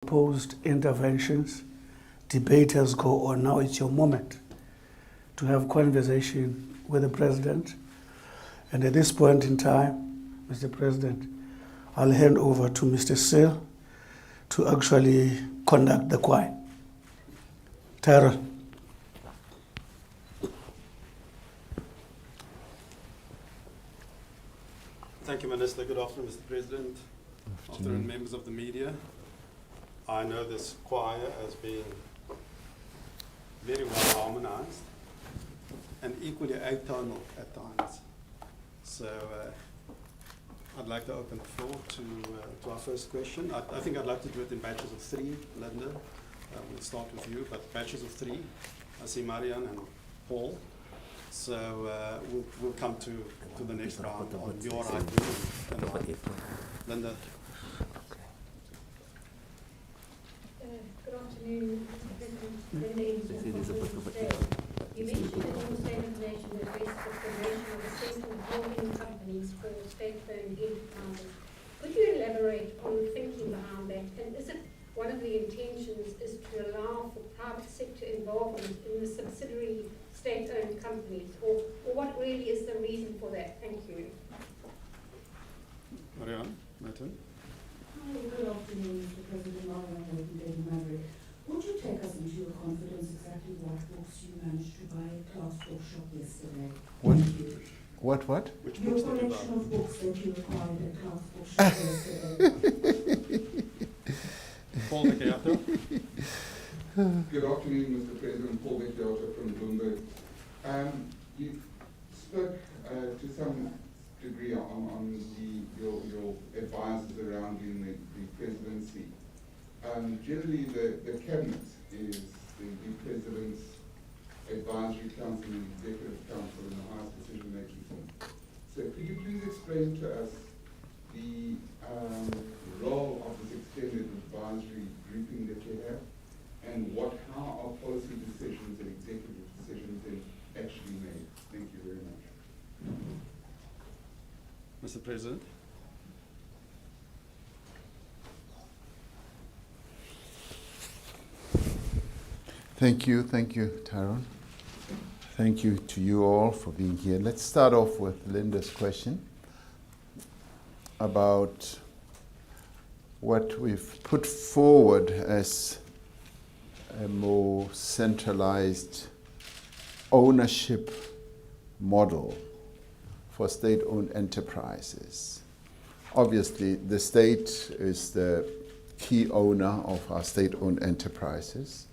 proposed interventions. Debaters go on. Now it's your moment to have conversation with the President. And at this point in time, Mr. President, I'll hand over to Mr. Cyril to actually conduct the choir. Cyril. Thank you, Minister. Good afternoon, Mr. President. Afternoon, members of the media. I know this choir has been very well harmonized and equally atonal at times. So I'd like to open the floor to our first question. I think I'd like to do it in batches of three, Linda. We'll start with you, but batches of three. I see Marian and Paul. So we'll come to the next round on your right and mine. Linda. Good afternoon, Mr. President. You mentioned in your State of the Nation address the formation of a central holding companies for state-owned enterprises. Could you elaborate on the thinking behind that? And is it one of the intentions is to allow for private sector involvement in the subsidiary state-owned companies, or what really is the reason for that? Thank you. Marianne, Martin. Hi, good afternoon, Mr. President. Marianne from Daily Maverick. Would you take us into your confidence exactly what books you managed to buy at Class Bookshop yesterday? What? Thank you. What? Which Your books did you collection buy? of books that you acquired at Class Bookshop yesterday. Paul Becchiato. Good afternoon, Mr. President. Paul Becchiato from Bloomberg. You spoke to some degree on your advisors around you in the presidency. Generally, the cabinet is the president's advisory council and executive council in the highest decision-making form. So could you please explain to us the role of this extended advisory grouping that you have, and how are policy decisions and executive decisions then actually made? Thank you very much. Mr. President. Thank you, Tyrone. Thank you to you all for being here. Let's start off with Linda's question about what we've put forward as a more centralized ownership model for state-owned enterprises. Obviously, the state is the key owner of our state-owned enterprises,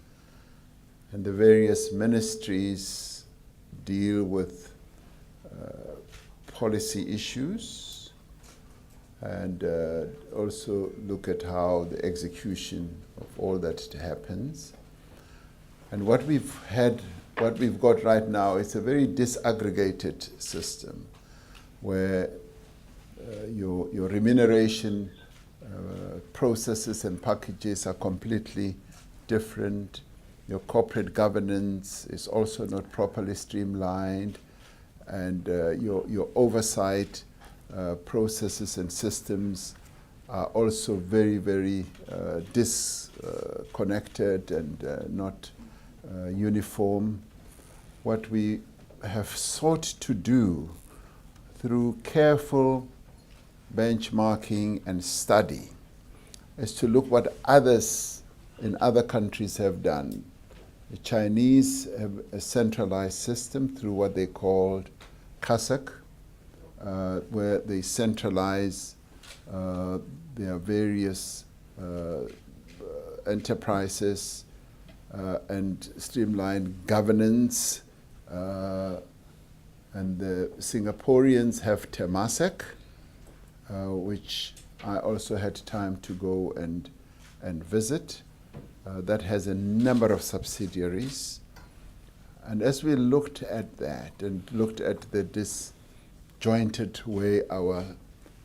and the various ministries deal with policy issues and also look at how the execution of all that happens. And what we've got right now is a very disaggregated system where your remuneration processes and packages are completely different. Your corporate governance is also not properly streamlined, and your oversight processes and systems are also very, very disconnected and not uniform. What we have sought to do through careful benchmarking and study is to look what others in other countries have done. The Chinese have a centralized system through what they called CASAC, where they centralize their various enterprises and streamline governance. And the Singaporeans have Temasek, which I also had time to go and visit. That has a number of subsidiaries. And as we looked at that and looked at the disjointed way our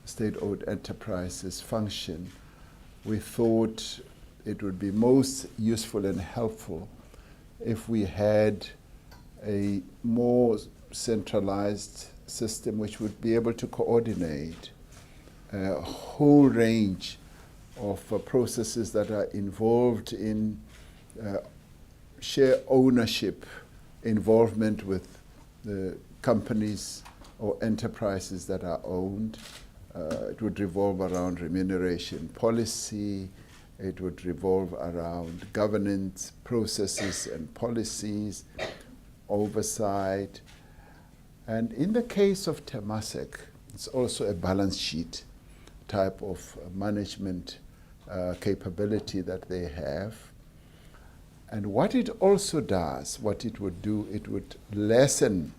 state-owned enterprises function, we thought it would be most useful and helpful if we had a more centralized system which would be able to coordinate a whole range processes that are involved in share ownership, involvement with the companies or enterprises that are owned. It would revolve around remuneration policy. It would revolve around governance processes and policies, oversight. And in the case of Temasek, it's also a balance sheet type of management capability that they have. And what it also does, what it would do, it would lessen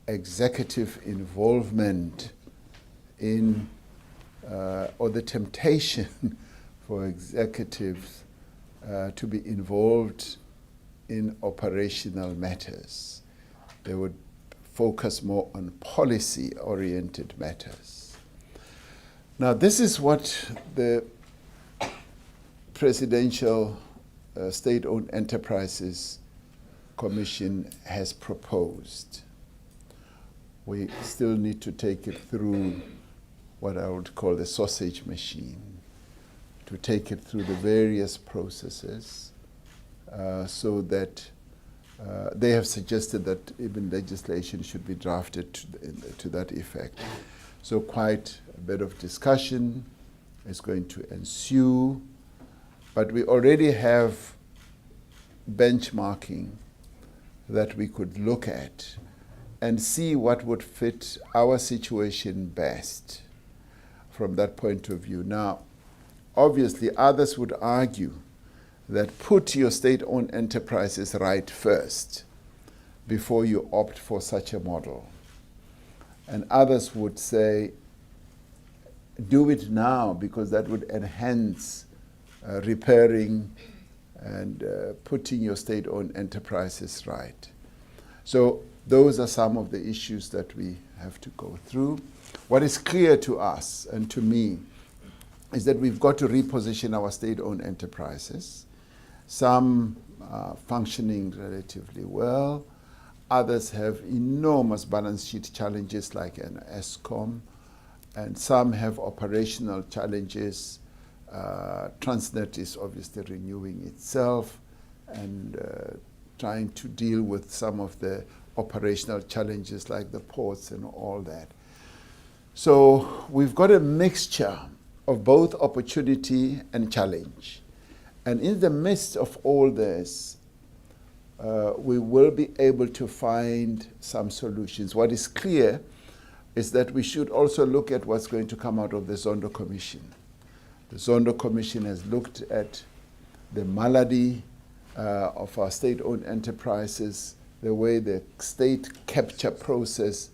executive involvement in, or the temptation for executives to be involved in operational matters. They would focus more on policy-oriented matters. Now, this is what the Presidential State-Owned Enterprises Commission has proposed. We still need to take it through what I would call the sausage machine, to take it through the various processes so that they have suggested that even legislation should be drafted to that effect. So quite a bit of discussion is going to ensue, but we already have benchmarking that we could look at and see what would fit our situation best from that point of view. Now, obviously, others would argue that put your state-owned enterprises right first before you opt for such a model. And others would say, do it now because that would enhance repairing and putting your state-owned enterprises right. So those are some of the issues that we have to go through. What is clear to us and to me is that we've got to reposition our state-owned enterprises. Some are functioning relatively well. Others have enormous balance sheet challenges like an ESCOM, and some have operational challenges. Transnet is obviously renewing itself and trying to deal with some of the operational challenges like the ports and all that. So we've got a mixture of both opportunity and challenge. And in the midst of all this, we will be able to find some solutions. What is clear is that we should also look at what's going to come out of the Zondo Commission. The Zondo Commission has looked at the malady of our state-owned enterprises, the way the state capture process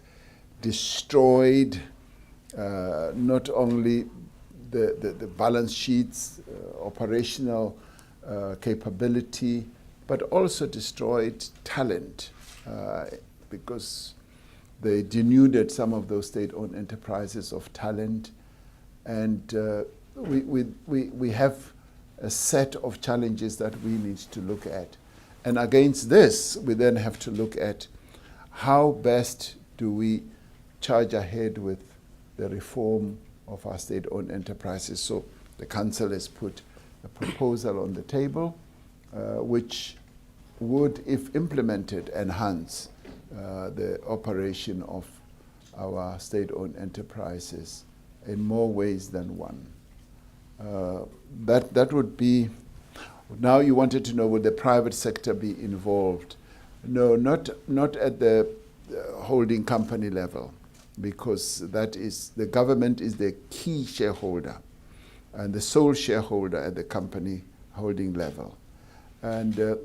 destroyed not only the balance sheets, operational capability, but also destroyed talent because they denuded some of those state-owned enterprises of talent. And we have a set of challenges that we need to look at. And against this, we then have to look at how best do we charge ahead with the reform of our state-owned enterprises. So the Council has put a proposal on the table which would, if implemented, enhance the operation of our state-owned enterprises in more ways than one. That would be, now you wanted to know, would the private sector be involved? No, not at the holding company level, because that is, the government is the key shareholder and the sole shareholder at the company holding level. And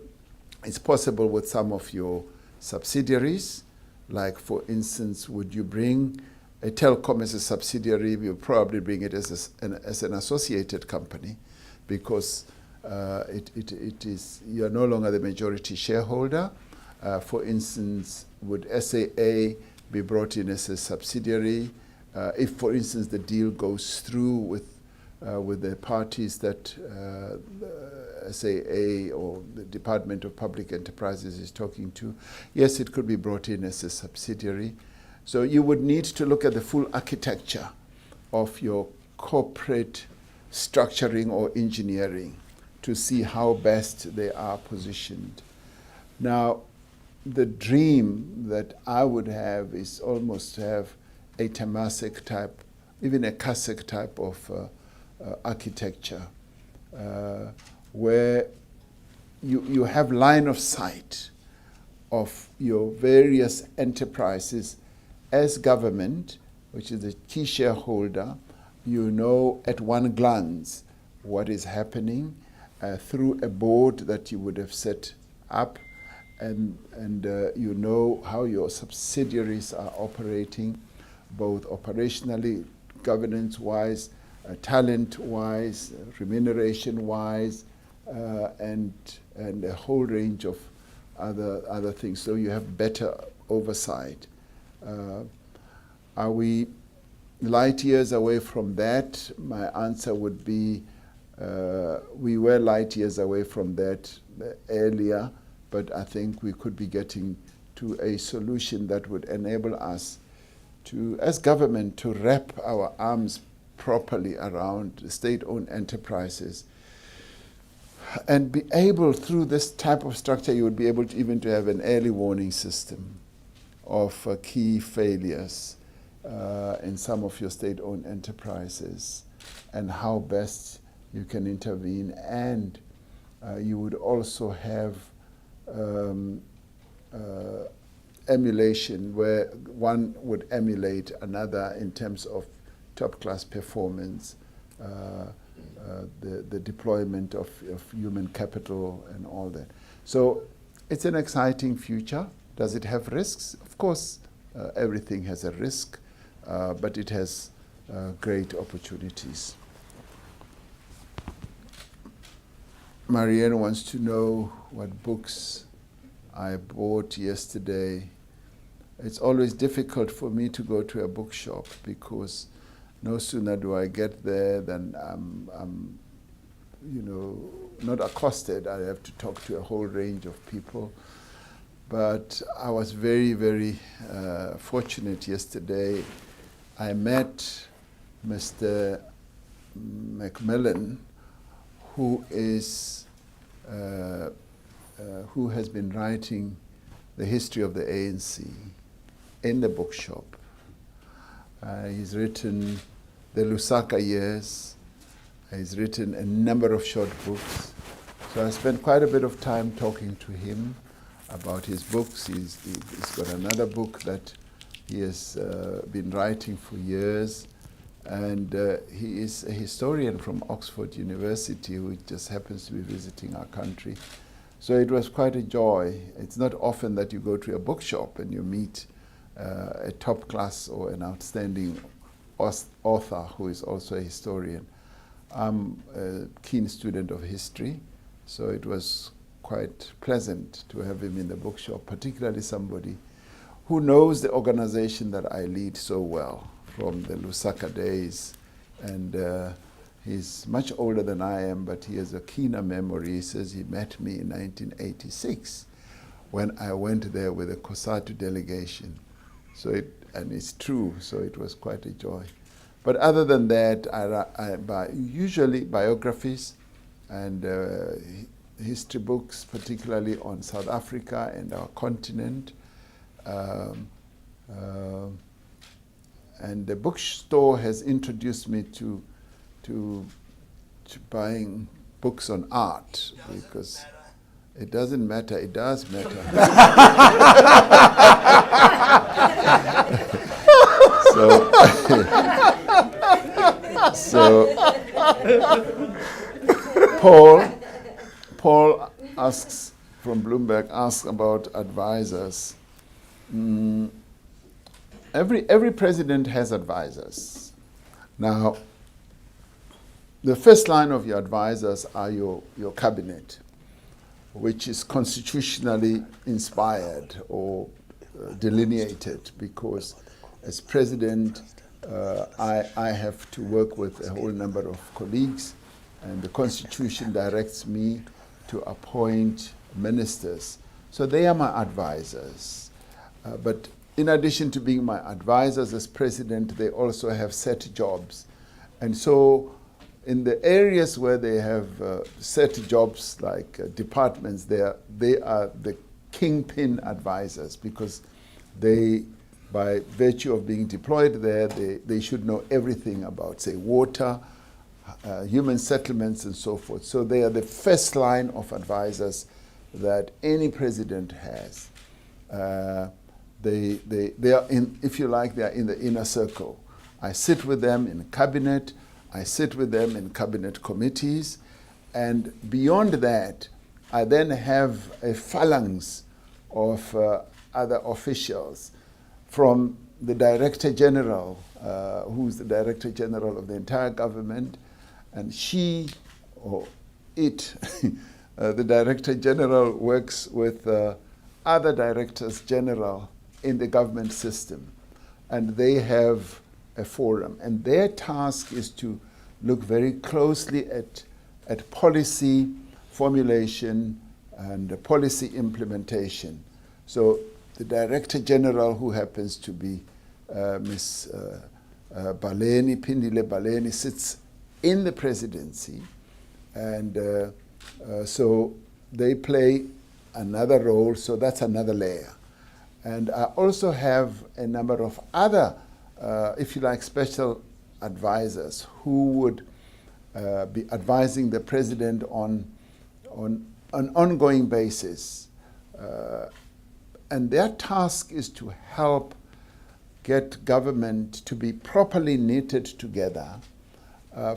it's possible with some of your subsidiaries, like for instance, would you bring a telecom as a subsidiary? You'll probably bring it as an associated company, because it is, you're no longer the majority shareholder. For instance, would SAA be brought in as a subsidiary? If, for instance, the deal goes through with the parties that SAA or the Department of Public Enterprises is talking to, yes, it could be brought in as a subsidiary. So you would need to look at the full architecture of your corporate structuring or engineering to see how best they are positioned. Now, the dream that I would have is almost to have a Temasek type, even a Kasek type of architecture, where you have line of sight of your various enterprises as government, which is the key shareholder. You know at one glance what is happening through a board that you would have set up, and you know how your subsidiaries are operating, both operationally, governance-wise, talent-wise, remuneration-wise, and a whole range of other things. So you have better oversight. Are we light years away from that? My answer would be we were light years away from that earlier, but I think we could be getting to a solution that would enable us to, as government, to wrap our arms properly around state-owned enterprises and be able, through this type of structure, you would be able to even to have an early warning system of key failures in some of your state-owned enterprises and how best you can intervene. And you would also have emulation, where one would emulate another in terms of top-class performance, the deployment of human capital and all that. So it's an exciting future. Does it have risks? Of course, everything has a risk, but it has great opportunities. Marianne wants to know what books I bought yesterday. It's always difficult for me to go to a bookshop because no sooner do I get there than I'm not accosted. I have to talk to a whole range of people. But I was very, very fortunate yesterday. I met Mr. Macmillan, who has been writing the history of the ANC in the bookshop. He's written the Lusaka years. He's written a number of short books. So I spent quite a bit of time talking to him about his books. He's got another book that he has been writing for years. And he is a historian from Oxford University who just happens to be visiting our country. So it was quite a joy. It's not often that you go to a bookshop and you meet a top class or an outstanding author who is also a historian. I'm a keen student of history, so it was quite pleasant to have him in the bookshop, particularly somebody who knows the organization that I lead so well from the Lusaka days. And he's much older than I am, but he has a keener memory. He says he met me in 1986 when I went there with a COSATU delegation. And it's true, so it was quite a joy. But other than that, I usually biographies and history books, particularly on South Africa and our continent. And the bookstore has introduced me to buying books on art, because it doesn't matter, it does matter. So Paul asks, from Bloomberg, asks about advisors. Every president has advisors. Now, the first line of your advisors are your cabinet, which is constitutionally inspired or delineated, because as president, I have to work with a whole number of colleagues, and the Constitution directs me to appoint ministers. So they are my advisors. But in addition to being my advisors as president, they also have set jobs. And so in the areas where they have set jobs like departments, they are the kingpin advisors, because they, by virtue of being deployed there, they should know everything about, say, water, human settlements, and so forth. So they are the first line of advisors that any president has. They are in, if you like, they are in the inner circle. I sit with them in cabinet, I sit with them in cabinet committees, and beyond that, I then have a phalanx of other officials, from the Director General, who's the Director General of the entire government, and she, or it, the Director General works with other Directors General in the government system, and they have a forum, and their task is to look very closely at policy formulation and policy implementation. So the Director General, who happens to be Ms. Baleni, Pindile Baleni, sits in the presidency, and so they play another role, so that's another layer. And I also have a number of other, if you like, special advisors who would be advising the president on an ongoing basis. And their task is to help get government to be properly knitted together.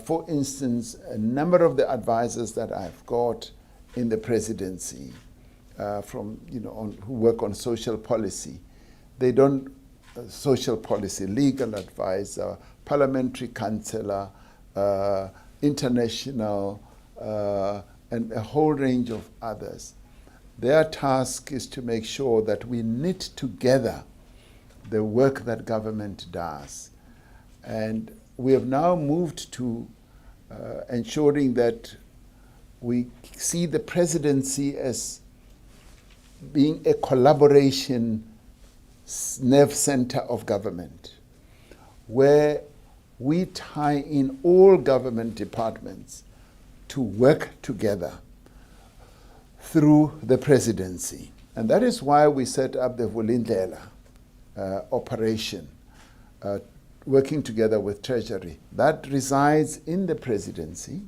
For instance, a number of the advisors that I've got in the presidency, from, who work on social policy, they don't, social policy, legal advisor, parliamentary counselor, international, and a whole range of others. Their task is to make sure that we knit together the work that government does. And we have now moved to ensuring that we see the presidency as being a collaboration nerve center of government, where we tie in all government departments to work together through the presidency. And that is why we set up the Vulindlela operation, working together with Treasury. That resides in the presidency,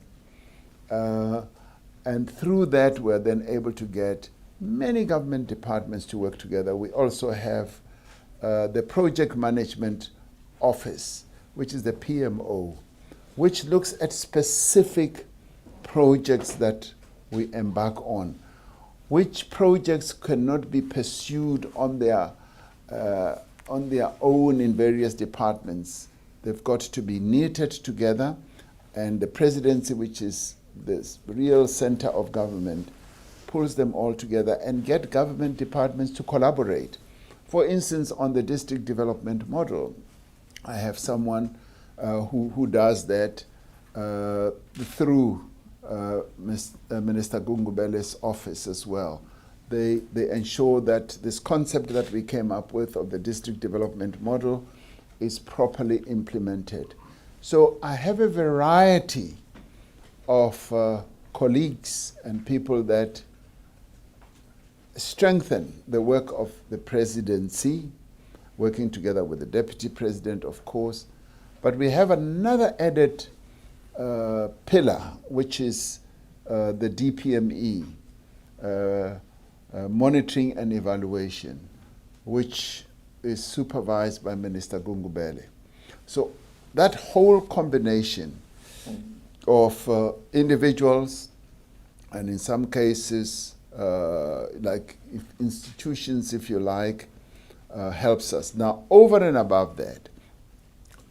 and through that we're then able to get many government departments to work together. We also have the Project Management Office, which is the PMO, which looks at specific projects that we embark on, which projects cannot be pursued on their own in various departments. They've got to be knitted together, and the presidency, which is this real center of government, pulls them all together and get government departments to collaborate. For instance, on the district development model, I have someone who does that through Minister Gungubele's office as well. They ensure that this concept that we came up with of the district development model is properly implemented. So I have a variety of colleagues and people that strengthen the work of the presidency, working together with the deputy president, of course. But we have another added pillar, which is the DPME, monitoring and evaluation, which is supervised by Minister Gungubele. So that whole combination of individuals, and in some cases, like institutions, if you like, helps us. Now, over and above that,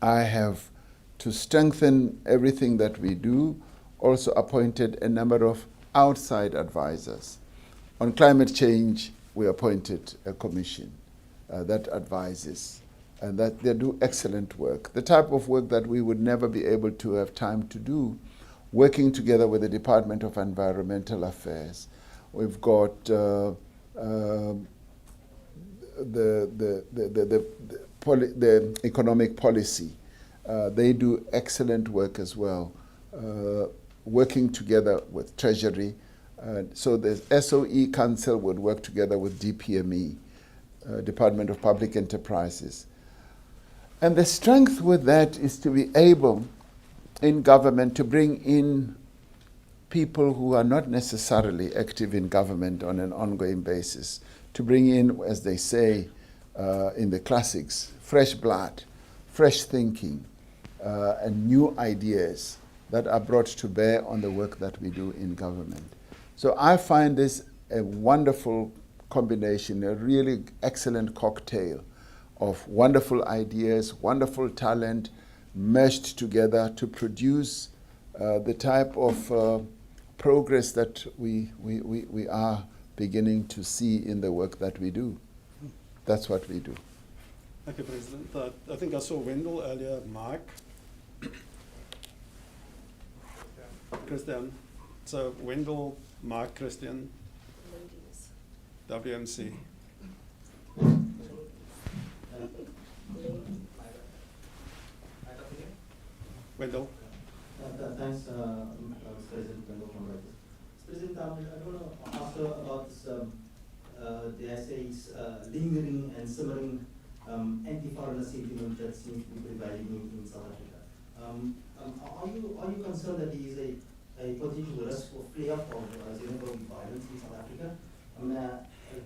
I have, to strengthen everything that we do, also appointed a number of outside advisors. On climate change, we appointed a commission that advises, and that they do excellent work. The type of work that we would never be able to have time to do, working together with the Department of Environmental Affairs. We've got the economic policy. They do excellent work as well. working together with Treasury. So the SOE Council would work together with DPME, Department of Public Enterprises. And the strength with that is to be able in government to bring in people who are not necessarily active in government on an ongoing basis, to bring in, as they say in the classics, fresh blood, fresh thinking, and new ideas that are brought to bear on the work that we do in government. So I find this a wonderful combination, a really excellent cocktail of wonderful ideas, wonderful talent, meshed together to produce the type of progress that we are beginning to see in the work that we do. That's what we do. Thank you, President. I think I saw Wendell earlier, Mike. Christian. So Wendell, Mike, Christian. WMC. Wendell. Thanks, President Wendell from Reuters. President, I want to ask about this, dare I say, lingering and simmering anti-foreigner sentiment that seems to be prevailing in South Africa. Are you concerned that there is a potential risk of flare-up of xenophobic violence in South Africa?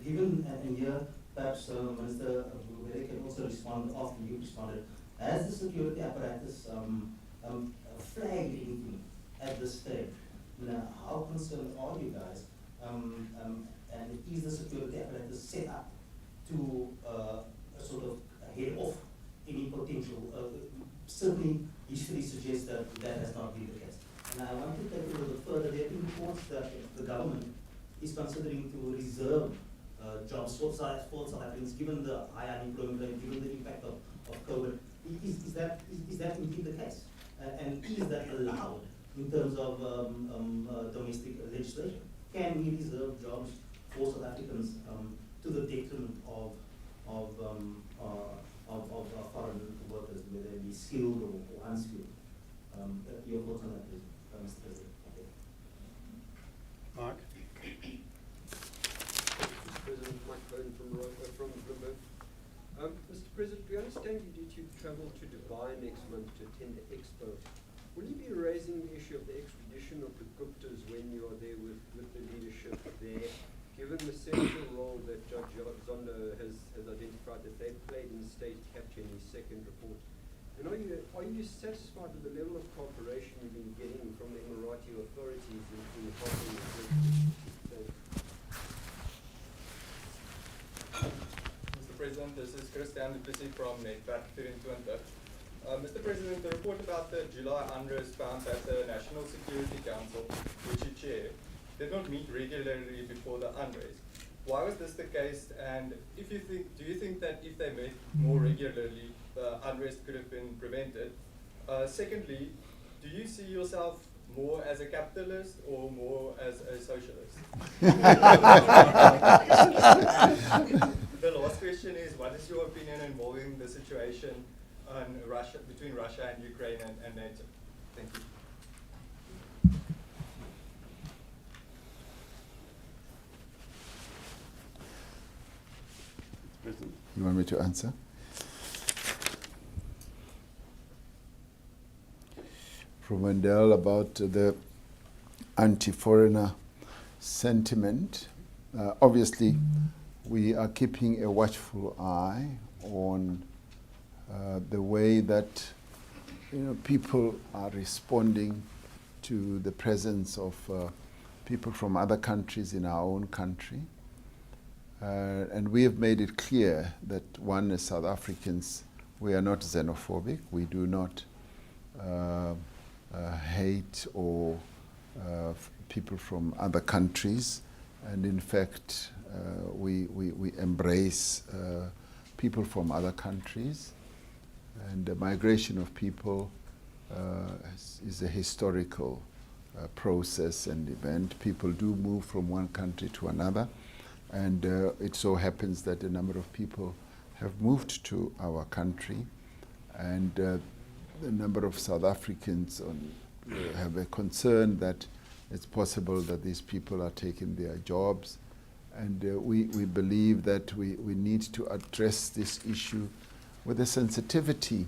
Given and here, perhaps Minister Bugubele can also respond after you responded. Has the security apparatus flagged anything at this stage? How concerned are you guys? And is the security apparatus set up to sort of head off any potential? Certainly, history suggests that that has not been the case. And I want to take a little bit further. There have been reports that the government is considering to reserve jobs for South Africans, given the high unemployment rate, given the impact of COVID. Is that indeed the case? And is that allowed in terms of domestic legislation? Can we reserve jobs for South Africans to the detriment of foreign workers, whether they be skilled or unskilled? Your thoughts on that, please, Mr. President? Mark. Mr. President, Mike Bone from Bloomberg. Mr. President, we understand you due to travel to Dubai next month to attend the Expo. Will you be raising the issue of the extradition of the Guptas when you are there with the leadership there, given the central role that Judge Zondo has identified that they played in state capture in his second report? And are you satisfied with the level of cooperation you've been getting from the Emirati authorities in helping the Mr. President, this is Christian Duplessis from Netwerk 24. Mr. President, the report about the July unrest found that the National Security Council, which you chair, did not meet regularly before the unrest. Why was this the case? And do you think that if they met more regularly, the unrest could have been prevented? Secondly, do you see yourself more as a capitalist or more as a socialist? The last question is, what is your opinion involving the situation between Russia and Ukraine and NATO? Thank you. You want me to answer? From Wendell about the anti-foreigner sentiment. Obviously, we are keeping a watchful eye on the way that people are responding to the presence of people from other countries in our own country. And we have made it clear that, one, as South Africans, we are not xenophobic. We do not hate or people from other countries. And in fact, we embrace people from other countries. And the migration of people is a historical process and event. People do move from one country to another. And it so happens that a number of people have moved to our country. And the number of South Africans have a concern that it's possible that these people are taking their jobs. And we believe that we need to address this issue with the sensitivity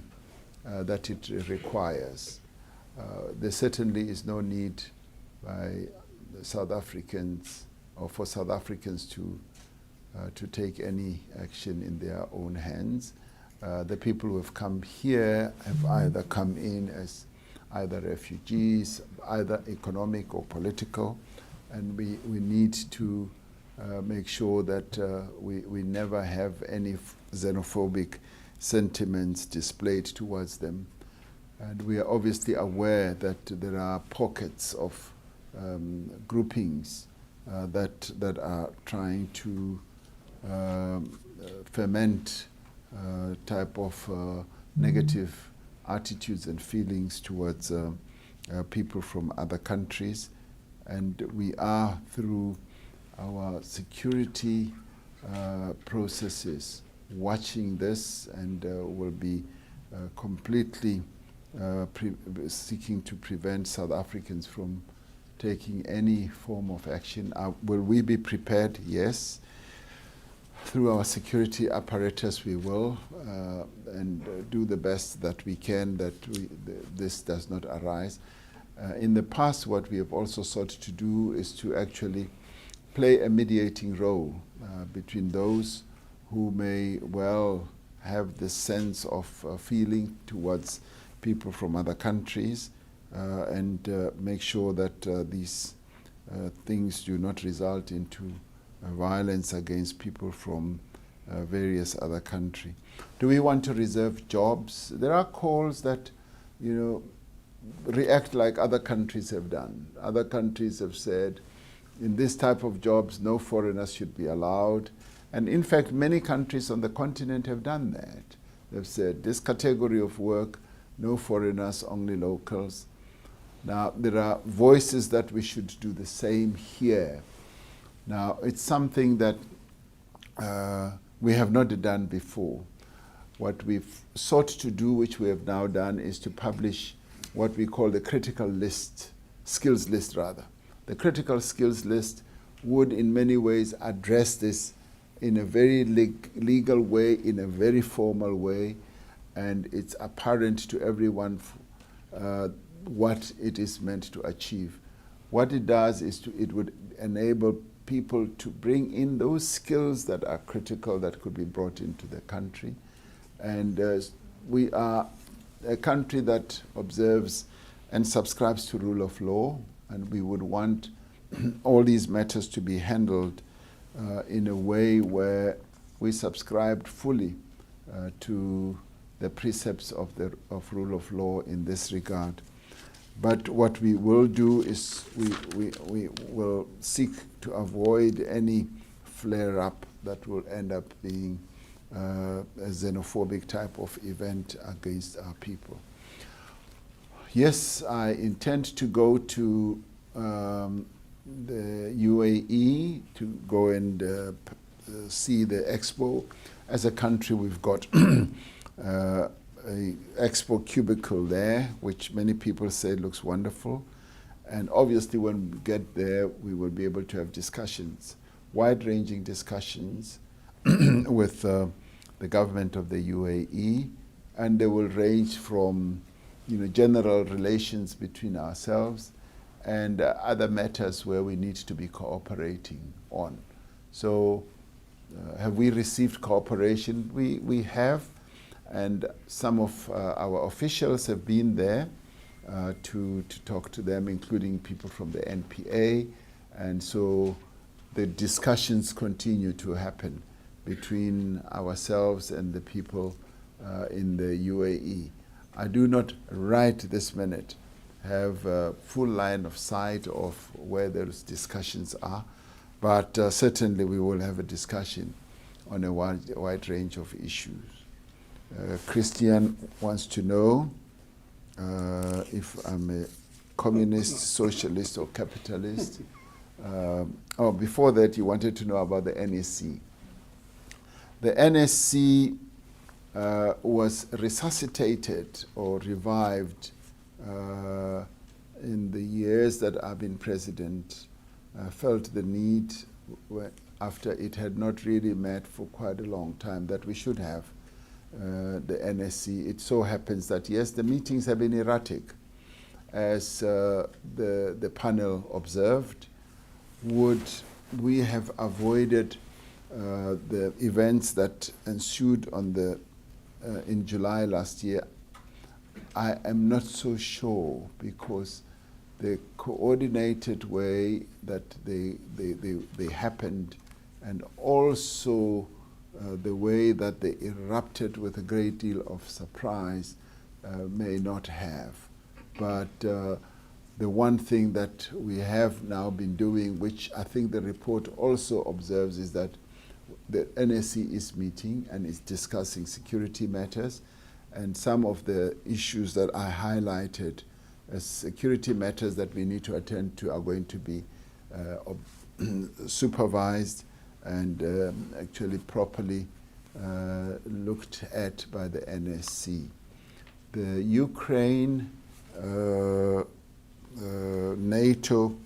that it requires. There certainly is no need by the South Africans or for South Africans to take any action in their own hands. The people who have come here have either come in as either refugees, either economic or political, and we need to make sure that we never have any xenophobic sentiments displayed towards them. And we are obviously aware that there are pockets of groupings that are trying to ferment type of negative attitudes and feelings towards people from other countries. And we are, through our security processes, watching this, and will be completely seeking to prevent South Africans from taking any form of action. Will we be prepared? Yes. Through our security apparatus, we will, and do the best that we can that this does not arise. In the past, what we have also sought to do is to actually play a mediating role between those who may well have this sense of feeling towards people from other countries, and make sure that these things do not result into violence against people from various other countries. Do we want to reserve jobs? There are calls that, react like other countries have done. Other countries have said, in this type of jobs, no foreigners should be allowed. And in fact, many countries on the continent have done that. They've said, this category of work, no foreigners, only locals. Now, there are voices that we should do the same here. Now, it's something that we have not done before. What we've sought to do, which we have now done, is to publish what we call the critical list, skills list rather. The critical skills list would in many ways address this in a very legal way, in a very formal way, and it's apparent to everyone what it is meant to achieve. What it does is it would enable people to bring in those skills that are critical that could be brought into the country. And we are a country that observes and subscribes to rule of law, and we would want all these matters to be handled in a way where we subscribed fully to the precepts of rule of law in this regard. But what we will do is we will seek to avoid any flare-up that will end up being a xenophobic type of event against our people. Yes, I intend to go to the UAE to go and see the expo. As a country, we've got a expo cubicle there, which many people say looks wonderful. And obviously when we get there, we will be able to have discussions, wide-ranging discussions with the government of the UAE, and they will range from general relations between ourselves and other matters where we need to be cooperating on. So have we received cooperation? We have, and some of our officials have been there to talk to them, including people from the NPA, and so the discussions continue to happen between ourselves and the people in the UAE. I do not right this minute have a full line of sight of where those discussions are, but certainly we will have a discussion on a wide range of issues. Christian wants to know if I'm a communist, socialist, or capitalist. Before that, you wanted to know about the NSC. The NSC was resuscitated or revived in the years that I've been president, felt the need, after it had not really met for quite a long time, that we should have the NSC. It so happens that, yes, the meetings have been erratic, as the panel observed. Would we have avoided the events that ensued on in July last year? I am not so sure, because the coordinated way that they happened, and also the way that they erupted with a great deal of surprise, may not have. But the one thing that we have now been doing, which I think the report also observes, is that the NSC is meeting and is discussing security matters, and some of the issues that I highlighted as security matters that we need to attend to are going to be supervised and actually properly looked at by the NSC. The Ukraine NATO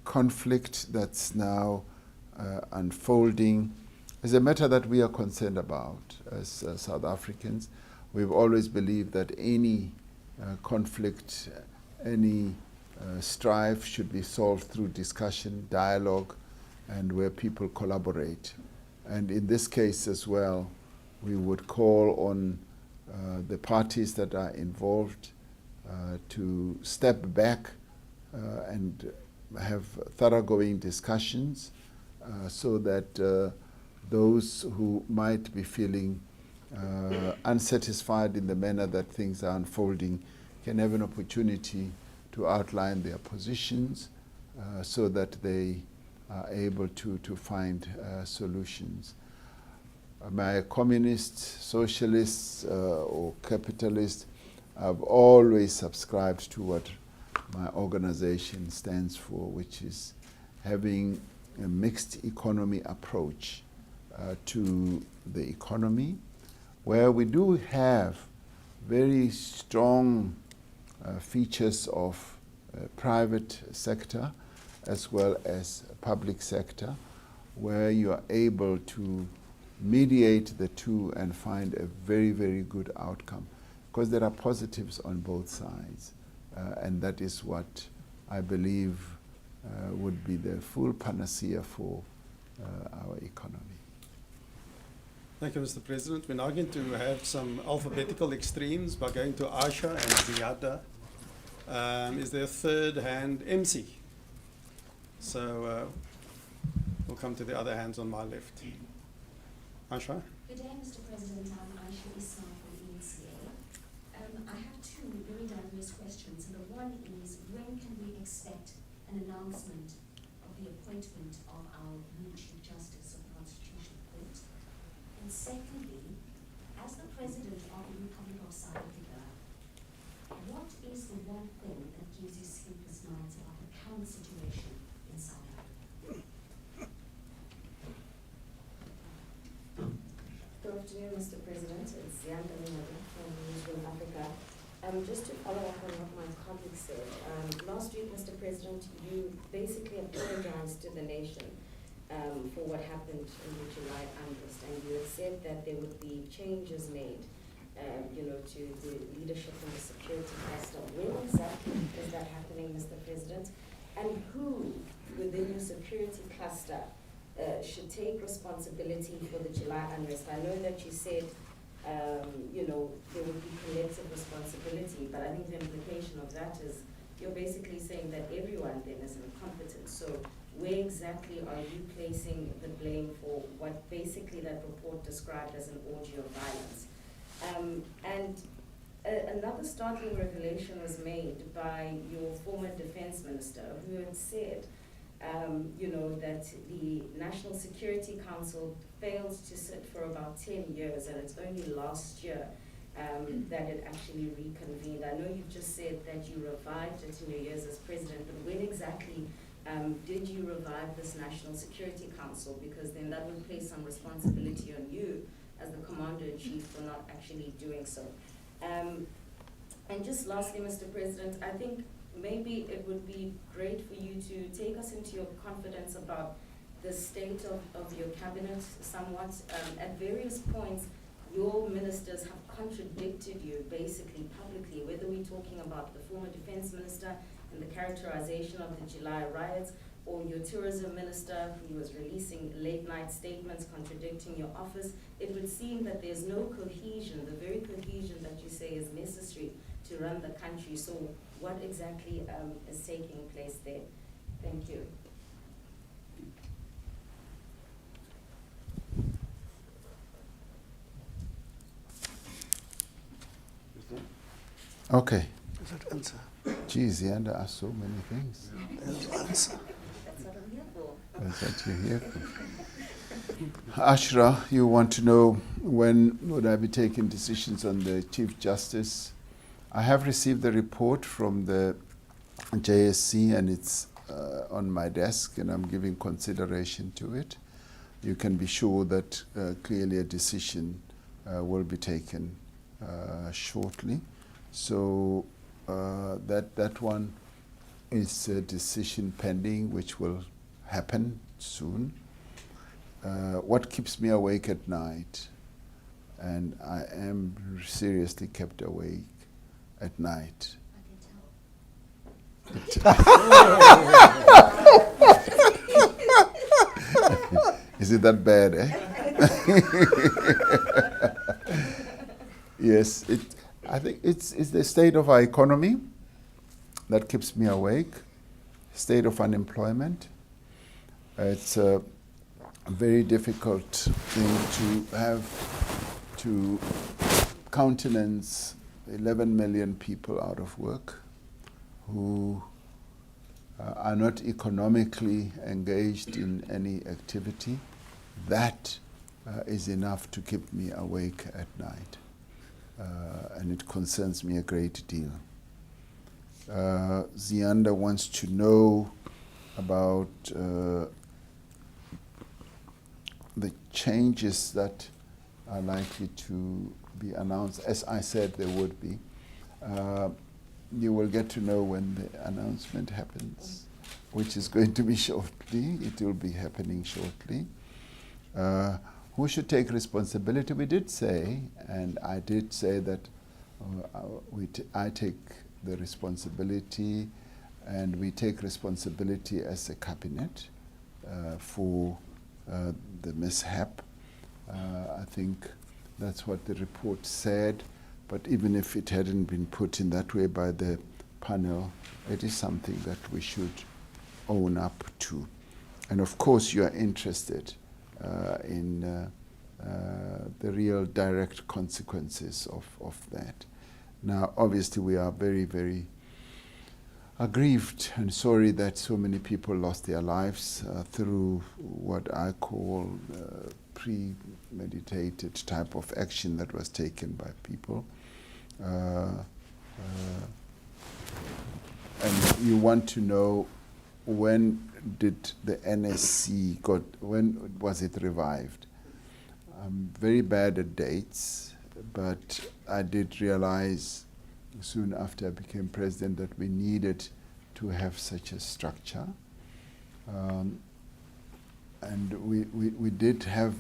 conflict that's now unfolding is a matter that we are concerned about as South Africans. We've always believed that any conflict, any strife should be solved through discussion, dialogue, and where people collaborate. And in this case as well, we would call on the parties that are involved to step back and have thoroughgoing discussions so that those who might be feeling unsatisfied in the manner that things are unfolding can have an opportunity to outline their positions so that they are able to find solutions. My communists, socialists, or capitalists have always subscribed to what my organization stands for, which is having a mixed economy approach to the economy, where we do have very strong features of private sector as well as public sector, where you are able to mediate the two and find a very, very good outcome, because there are positives on both sides, and that is what I believe would be the full panacea for our economy. Thank you, Mr. President. We're now going to have some alphabetical extremes by going to Aisha and Ziada. Is there a third hand? MC. So we'll come to the other hands on my left. Aisha? Good day, Mr. President. I'm Aisha Ismail from ENCA. I have two very diverse questions. And the one is, when can we expect an announcement of the appointment of our new Chief Justice of the Constitutional Court? And secondly, as the President of the Republic of South Africa, what is the one thing that gives you sleepless nights about the current situation in South Africa? Good afternoon, Mr. President. It's Zianda from Newsroom Africa. Just to follow up on what my colleague said, last week, Mr. President, you basically apologized to the nation for what happened in the July unrest, and you had said that there would be changes made, to the leadership in the security cluster. When exactly is that happening, Mr. President? And who within your security cluster should take responsibility for the July unrest? I know that you said, there would be collective responsibility, but I think the implication of that is you're basically saying that everyone then is incompetent. So where exactly are you placing the blame for what basically that report described as an orgy of violence? Another startling revelation was made by your former defense minister, who had said that the National Security Council failed to sit for about 10 years, and it's only last year that it actually reconvened. I know you've just said that you revived it in your years as president, but when exactly did you revive this National Security Council? Because then that would place some responsibility on you as the Commander-in-Chief for not actually doing so. And just lastly, Mr. President, I think maybe it would be great for you to take us into your confidence about the state of your cabinet somewhat. At various points, your ministers have contradicted you basically publicly, whether we're talking about the former defense minister and the characterization of the July riots, or your tourism minister who was releasing late night statements contradicting your office. It would seem that there's no cohesion, the very cohesion that you say is necessary to run the country. So what exactly is taking place there? Thank you. Okay. Is that answer? Geez, Yanda asked so many things. There's answer. That's what I'm here for. That's what you're here for. Ashra, you want to know when would I be taking decisions on the Chief Justice? I have received the report from the JSC and it's on my desk and I'm giving consideration to it. You can be sure that clearly a decision will be taken shortly. So that one is a decision pending which will happen soon. What keeps me awake at night, and I am seriously kept awake at night. I can tell. Is it that bad, eh? Yes, I think it's the state of our economy that keeps me awake, state of unemployment. It's a very difficult thing to have to countenance 11 million people out of work who are not economically engaged in any activity. That is enough to keep me awake at night. And it concerns me a great deal. Zianda wants to know about the changes that are likely to be announced. As I said, there would be. You will get to know when the announcement happens, which is going to be shortly. It will be happening shortly. Who should take responsibility? We did say, and I did say that I take the responsibility, and we take responsibility as a cabinet for the mishap. I think that's what the report said, but even if it hadn't been put in that way by the panel, it is something that we should own up to. And of course you are interested in the real direct consequences of that. Now, obviously, we are very, very aggrieved and sorry that so many people lost their lives through what I call premeditated type of action that was taken by people. And you want to know when did the NSC when was it revived? I'm very bad at dates, but I did realize soon after I became president that we needed to have such a structure. And we did have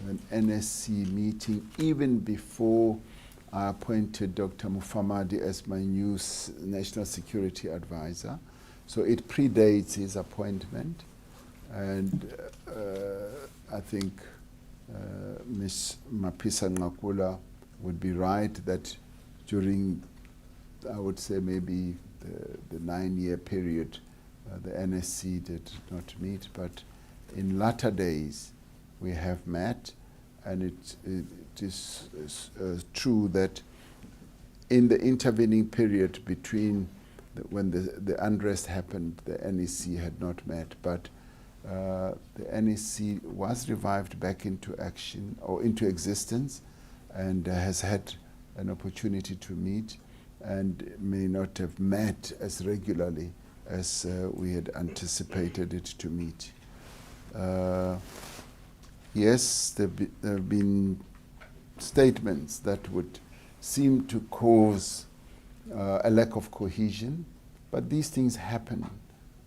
an NSC meeting even before I appointed Dr. Mufamadi as my new National Security Advisor. So it predates his appointment. And I think Ms. Mapisa Ngakula would be right that during, I would say maybe the 9-year period, the NSC did not meet, but in latter days we have met, and it is true that in the intervening period between when the unrest happened, the NEC had not met, but the NEC was revived back into action or into existence and has had an opportunity to meet and may not have met as regularly as we had anticipated it to meet. Yes, there have been statements that would seem to cause a lack of cohesion, but these things happen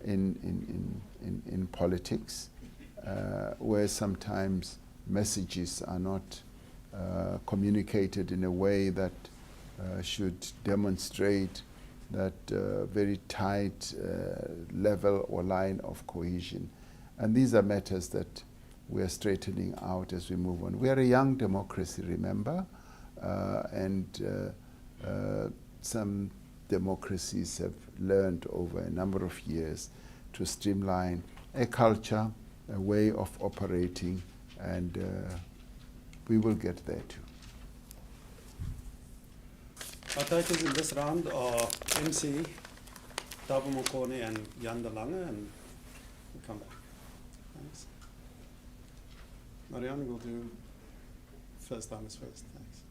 in politics, where sometimes messages are not communicated in a way that should demonstrate that very tight level or line of cohesion. And these are matters that we are straightening out as we move on. We are a young democracy, remember, and some democracies have learned over a number of years to streamline a culture, a way of operating, and we will get there too. Our takers in this round are MC, Thabo Mokone and Jan de Lange, and we'll come back. Thanks. Marianne will do first time is first. Thanks.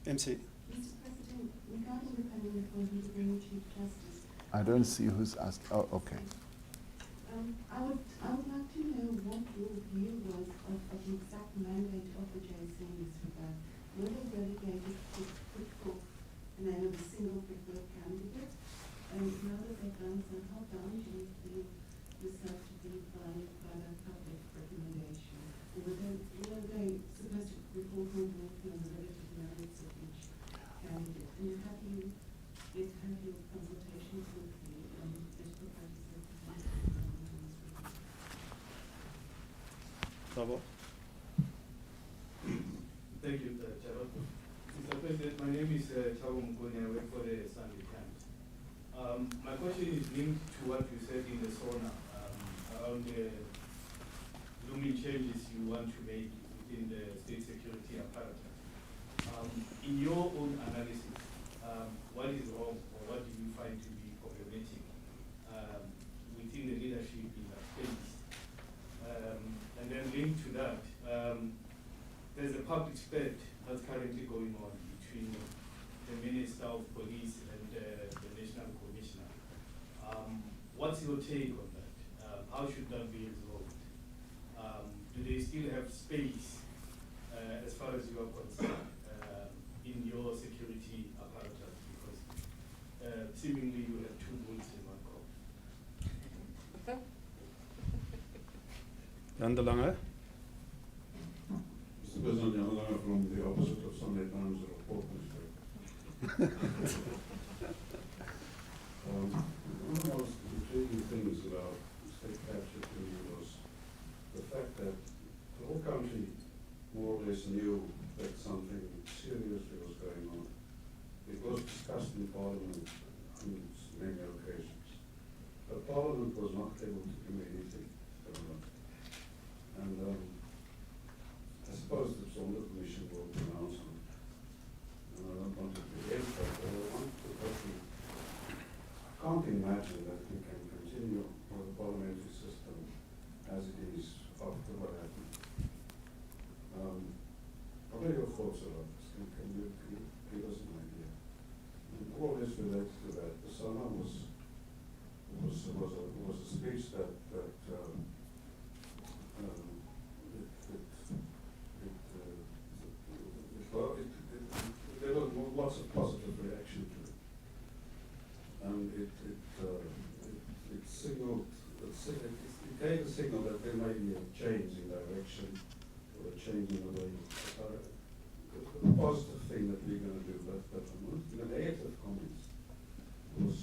MC. Mr. President, regarding the panel appointment of the new Chief Justice, I don't see who's asked. Oh, okay. I would like to know what your view was of the exact mandate of the JSC in this regard. Were they delegated to put forth the name of a single preferred candidate? And now that they've done so, how bound do you feel yourself to be by that public recommendation? Or were they supposed to report more broadly on the relative merits of each candidate? And have you had your consultations with the political parties representatives? Thabo. Thank you, Chairman. Mr. President, my name is Thabo Mokone. I work for the Sunday Times. My question is linked to what you said in the SoNA around the looming changes you want to make within the state security apparatus. In your own analysis, what is wrong or what do you find to be problematic within the leadership in that space? And then linked to that, there's a public split that's currently going on between the Minister of Police and the National Commissioner. What's your take on that? How should that be resolved? Do they still have space, as far as you are concerned, in your security apparatus? Because seemingly you have two bulls in one cup. Jan de Lange. Mr. President, Jan de Lange from the opposite of Sunday Times report newspaper. One of the most intriguing things about state capture to me was the fact that the whole country more or less knew that something seriously was going on. It was discussed in Parliament on many occasions. But Parliament was not able to do anything about it. And I suppose the SoNA Commission will pronounce on it. And I don't want to preempt that, but I want to actually, I can't imagine that we can continue with the parliamentary system as it is after what happened. What are your thoughts about this? Can you give us an idea? And all this relates to that. The SoNA was a speech that there was lots of positive reaction to it, and it signaled, it gave a signal that there may be a change in direction or a change in the way. The positive thing that we're going to do, but the negative comments was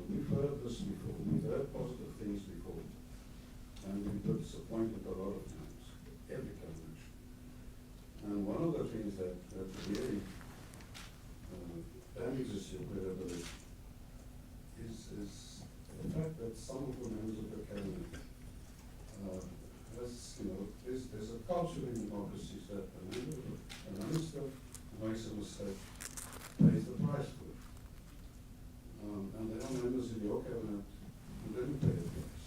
we've heard this before, we've heard positive things before, and we've been disappointed a lot of times, every government. And one of the things that really damages your credibility is the fact that some of the members of the cabinet there's a culture in democracies that a minister makes a mistake, pays the price for it. And there are members in your cabinet who didn't pay the price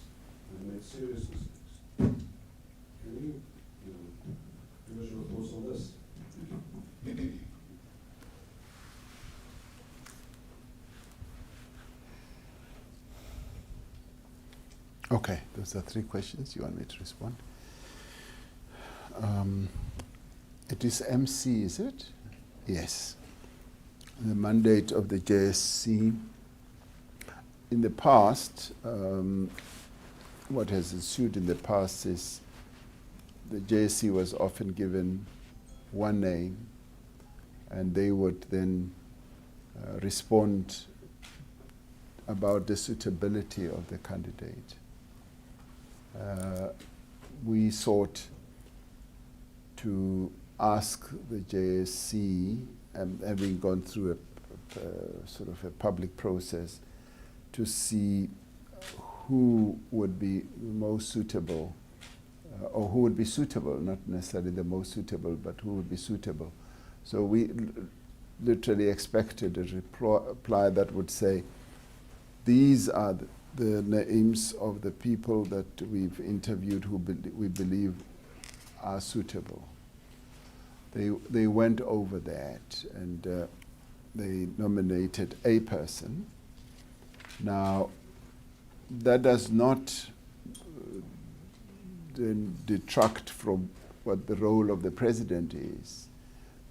and made serious mistakes. Can you give us your thoughts on this? Okay, those are three questions. You want me to respond? It is MC, is it? Yes. The mandate of the JSC. In the past, what has ensued in the past is the JSC was often given one name, and they would then respond about the suitability of the candidate. We sought to ask the JSC, having gone through a sort of a public process, to see who would be most suitable, or who would be suitable, not necessarily the most suitable, but who would be suitable. So we literally expected a reply that would say, these are the names of the people that we've interviewed who we believe are suitable. They went over that, and they nominated a person. Now, that does not then detract from what the role of the president is.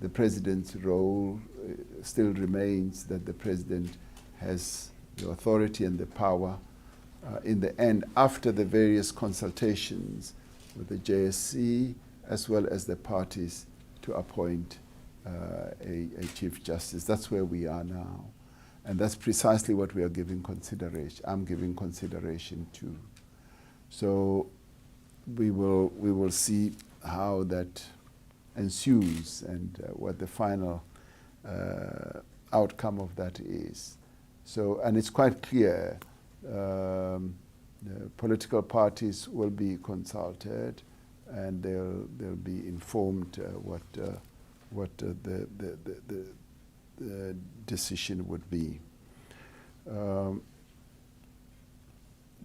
The president's role still remains that the president has the authority and the power in the end, after the various consultations with the JSC as well as the parties, to appoint a Chief Justice. That's where we are now. And that's precisely what we are giving consideration. I'm giving consideration to. So we will see how that ensues and what the final outcome of that is. So, and it's quite clear, the political parties will be consulted, and they'll be informed what the decision would be.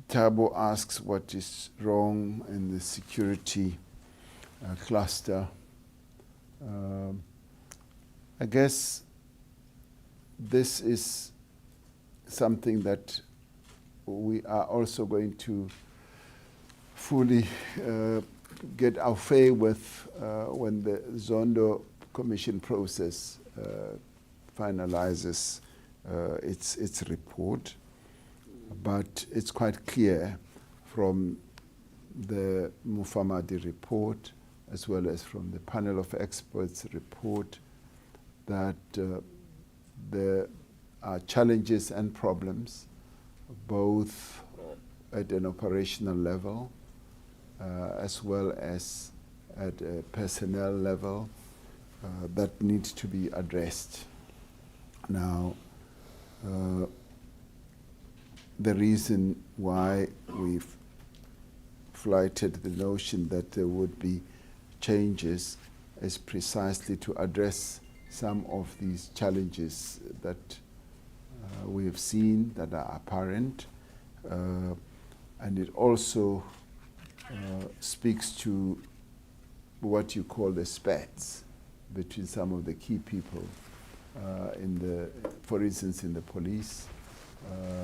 Thabo asks what is wrong in the security cluster. I guess this is something that we are also going to fully get our fay with when the Zondo Commission process finalizes its report. But it's quite clear from the Mufamadi report, as well as from the panel of experts report, that there are challenges and problems, both at an operational level, as well as at a personnel level, that need to be addressed. Now, the reason why we've flighted the notion that there would be changes is precisely to address some of these challenges that we have seen that are apparent, and it also speaks to what you call the spats between some of the key people for instance, in the police.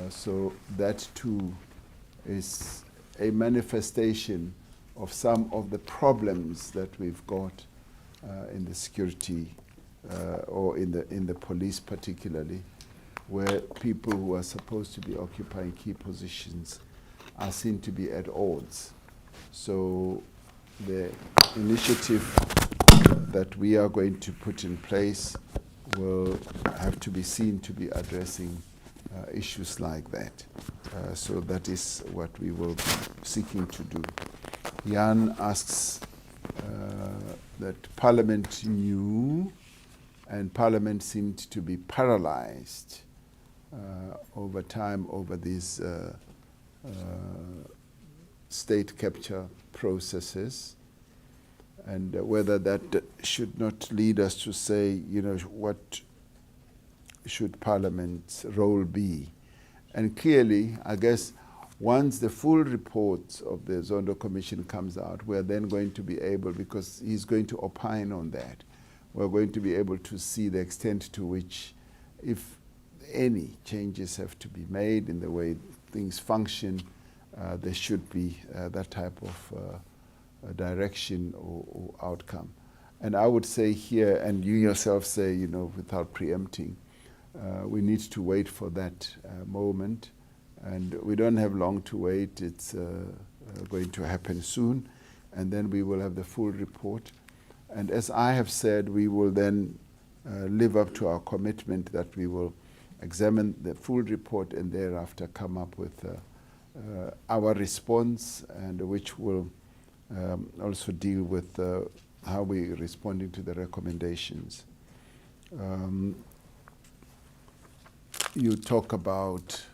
So that too is a manifestation of some of the problems that we've got in the security or in the police particularly, where people who are supposed to be occupying key positions are seen to be at odds. So the initiative that we are going to put in place will have to be seen to be addressing issues like that. So that is what we will be seeking to do. Jan asks that Parliament knew, and Parliament seemed to be paralyzed over time over these state capture processes, and whether that should not lead us to say, what should Parliament's role be? And clearly, I guess, once the full report of the Zondo Commission comes out, we're then going to be able, because he's going to opine on that, we're going to be able to see the extent to which, if any changes have to be made in the way things function, there should be that type of direction or outcome. And I would say here, and you yourself say, without preempting, we need to wait for that moment. And we don't have long to wait. It's going to happen soon. And then we will have the full report. And as I have said, we will then live up to our commitment that we will examine the full report and thereafter come up with our response, and which will also deal with how we're responding to the recommendations. You talk about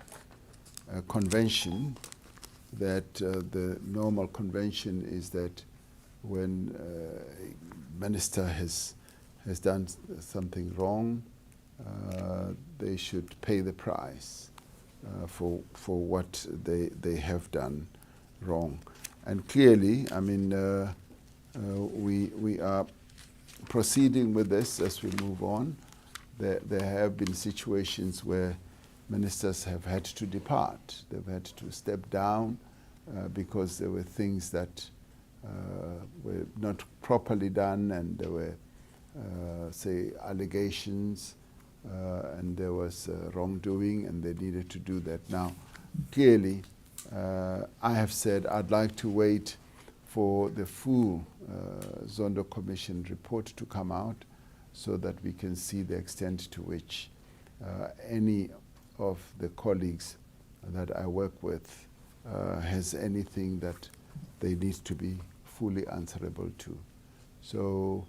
a convention, that the normal convention is that when a minister has done something wrong, they should pay the price for what they have done wrong. And clearly, I mean, we are proceeding with this as we move on. There have been situations where ministers have had to depart. They've had to step down because there were things that were not properly done, and there were, say, allegations, and there was wrongdoing, and they needed to do that. Now, clearly, I have said I'd like to wait for the full Zondo Commission report to come out so that we can see the extent to which any of the colleagues that I work with has anything that they need to be fully answerable to. So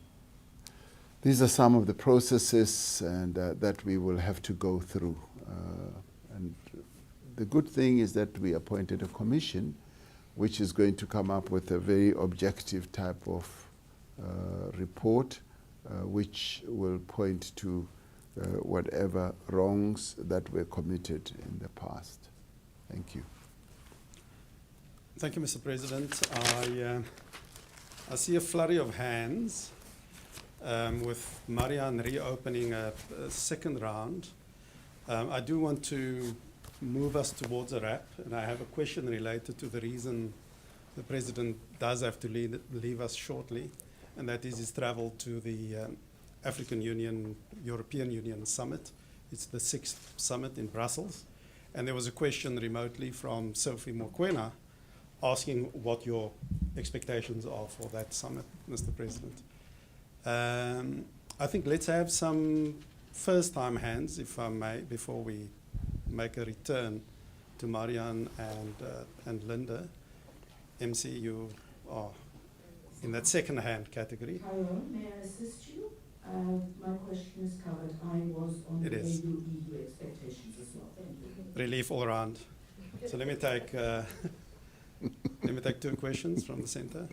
these are some of the processes and that we will have to go through. And the good thing is that we appointed a commission which is going to come up with a very objective type of report which will point to whatever wrongs that were committed in the past. Thank you. Thank you, Mr. President. I see a flurry of hands with Marianne reopening a second round. I do want to move us towards a wrap, and I have a question related to the reason the President does have to leave us shortly, and that is his travel to the African Union, European Union Summit. It's the 6th summit in Brussels. And there was a question remotely from Sophie Mokwena asking what your expectations are for that summit, Mr. President. I think let's have some first-time hands, if I may, before we make a return to Marianne and Linda. MC, you are in that second-hand category. Tyrone, may I assist you? My question is covered. I was on the AU-EU expectations as well. Thank you. Relief all around. So let me take let me take two questions from the centre.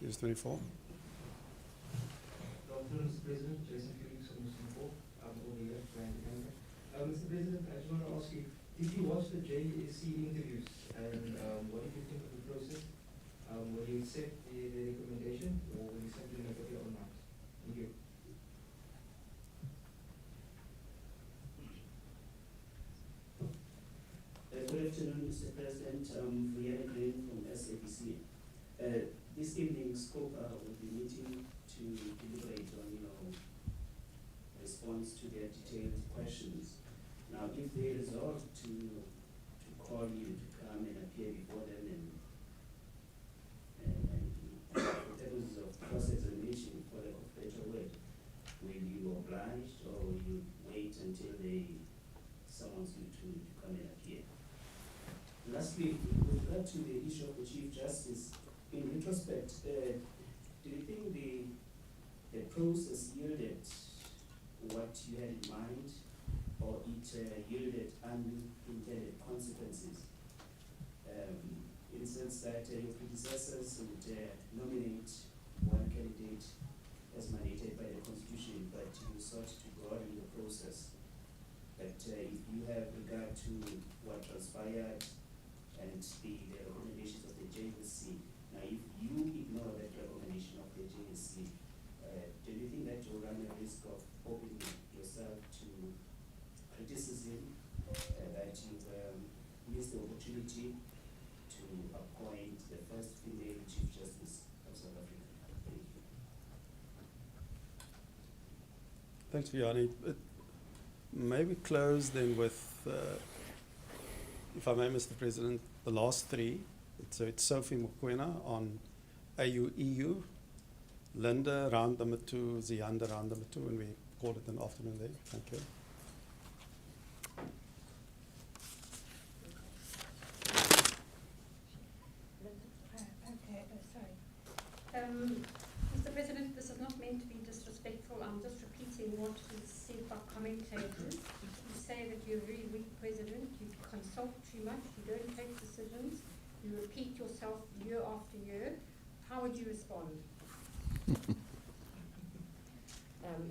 Use 24. Good afternoon, Mr. President. Jason Felix from Singapore. I'm over here trying to Canada. Mr. President, I just want to ask you, did you watch the JSC interviews, and what did you think of the process? Will you accept the recommendation, or will you simply make up your own mind? Thank you. Good afternoon, Mr. President. Brianna Green from SABC. This evening, SCOPA will be meeting to deliberate on, response to their detailed questions. Now, if they resolve to call you to come and appear before them and for purposes of cross-examination, for lack of a better word, will you oblige, or will you wait until they summons you to come and appear? Lastly, with regard to the issue of the Chief Justice, in retrospect, do you think the process yielded what you had in mind, or it yielded unintended consequences? In the sense that your predecessors would nominate one candidate as mandated by the Constitution, but you sought to broaden the process. But if you have regard to what transpired and the recommendations of the JSC, now if you ignore that recommendation of the JSC, do you think that you'll run a risk of opening yourself to criticism, that you've missed the opportunity to appoint the first female Chief Justice of South Africa? Thanks, Vianney. Maybe close then with, if I may, Mr. President, the last three. So it's Sophie Mokoena on AU-EU, Linda round number 2, Ziyanda round number 2, and we call it an afternoon there. Thank you. Mr. President, this is not meant to be disrespectful. I'm just repeating what was said by commentators. You say that you're a very weak president, you consult too much, you don't take decisions, you repeat yourself year after year. How would you respond?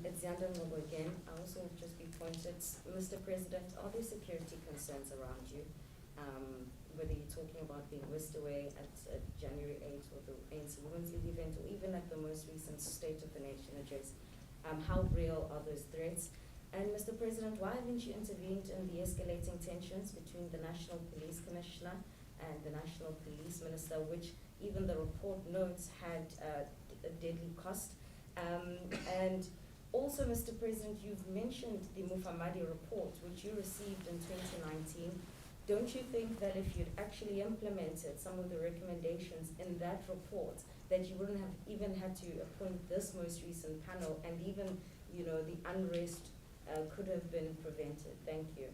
It's Yanda Ngobo again. I also have just been pointed, Mr. President, are there security concerns around you? Whether you're talking about being whisked away at January 8th or the ANC Women's League event, or even at the most recent State of the Nation address, how real are those threats? And Mr. President, why haven't you intervened in the escalating tensions between the National Police Commissioner and the National Police Minister, which even the report notes had a deadly cost? And also, Mr. President, you've mentioned the Mufamadi report, which you received in 2019. Don't you think that if you'd actually implemented some of the recommendations in that report, that you wouldn't have even had to appoint this most recent panel, and even, you know, the unrest could have been prevented? Thank you.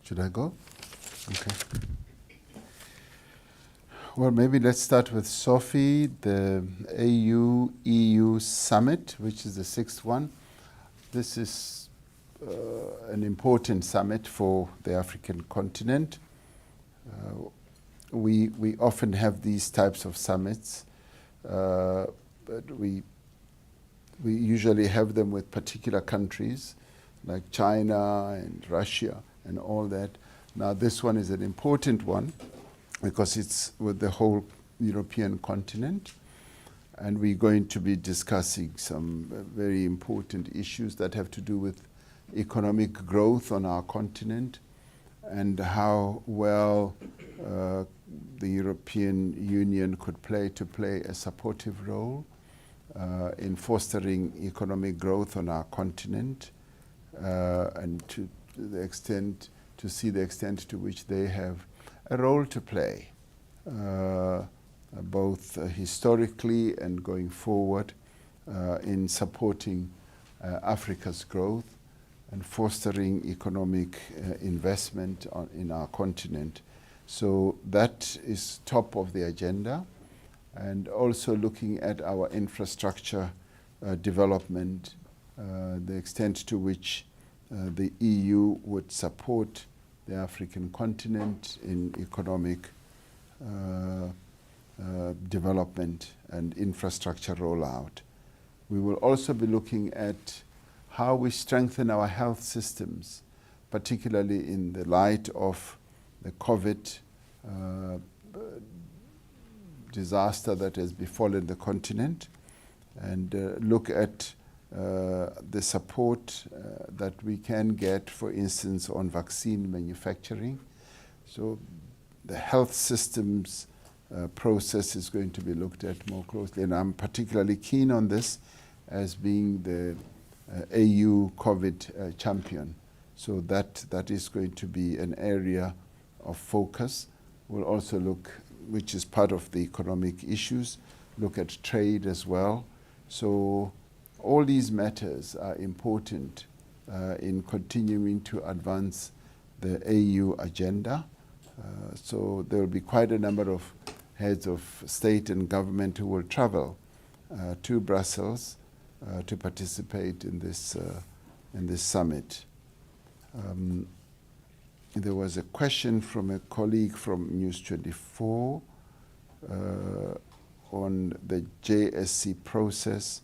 Should I go? Okay. Well, maybe let's start with Sophie, the AU-EU summit, which is the 6th one. This is an important summit for the African continent. We often have these types of summits, but we usually have them with particular countries like China and Russia and all that. Now, this one is an important one because it's with the whole European continent, and we're going to be discussing some very important issues that have to do with economic growth on our continent and how well the European Union could play a supportive role in fostering economic growth on our continent, and to see the extent to which they have a role to play, both historically and going forward, in supporting Africa's growth and fostering economic investment in our continent. So that is top of the agenda, and also looking at our infrastructure development, the extent to which the EU would support the African continent in economic development and infrastructure rollout. We will also be looking at how we strengthen our health systems, particularly in the light of the COVID disaster that has befallen the continent, and look at the support that we can get, for instance, on vaccine manufacturing. So the health systems process is going to be looked at more closely, and I'm particularly keen on this as being the AU COVID champion. So that is going to be an area of focus. We'll also look, which is part of the economic issues, look at trade as well. So all these matters are important in continuing to advance the AU agenda. So there will be quite a number of heads of state and government who will travel to Brussels to participate in this summit. There was a question from a colleague from News 24 on the JSC process